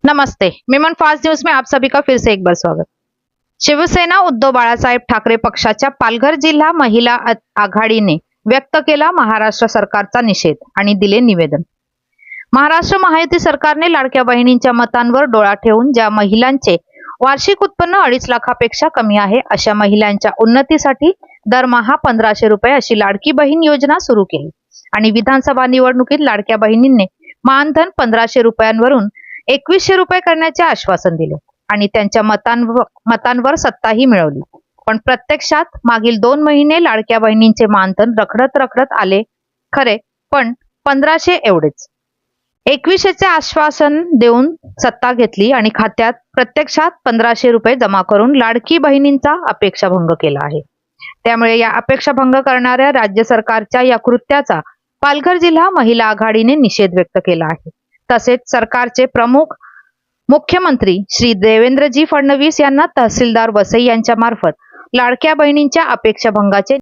नमस्ते, Memon fast news में आप सभी का फिर से एक बार स्वागत। शिवसेना उद्धव बाळासाहेब ठाकरे पक्षाच्या पालघर जिल्हा महिला आघाडीने व्यक्त केला महाराष्ट्र सरकारचा निषेध आणि दिले निवेदन। महाराष्ट्र महायुती सरकारने लाडक्या बहिणींच्या मतांवर डोळा ठेवून ज्या महिलांचे वार्षिक उत्पन्न 2.5 लाखापेक्षा कमी आहे अशा महिलांच्या उन्नतीसाठी दरमहा 1500 रुपये अशी लाडकी बहीण योजना सुरू केली आणि विधानसभा निवडणुकीत लाडक्या बहिणींनी मानधन 1500 रुपयांवरून 2100 रुपये करण्याचे आश्वासन दिले आणि त्यांच्या मतांवर सत्ताही मिळवली। पण प्रत्यक्षात मागील 2 महिने लाडक्या बहिणींचे मानधन रखडत आले खरे, पण 1500 एवढेच। 2100चे आश्वासन देऊन सत्ता घेतली आणि खात्यात प्रत्यक्षात 1500 रुपये जमा करून लाडकी बहिणींचा अपेक्षाभंग केला आहे। त्यामुळे या अपेक्षाभंग करणाऱ्या राज्य सरकारच्या या कृत्याचा पालघर जिल्हा महिला आघाडीने निषेध व्यक्त केला आहे। तसेच सरकारचे प्रमुख मुख्यमंत्री श्री देवेंद्रजी फडणवीस यांना तहसीलदार वसई यांच्या मार्फत लाडक्या बहिणींच्या अपेक्षाभंगाचे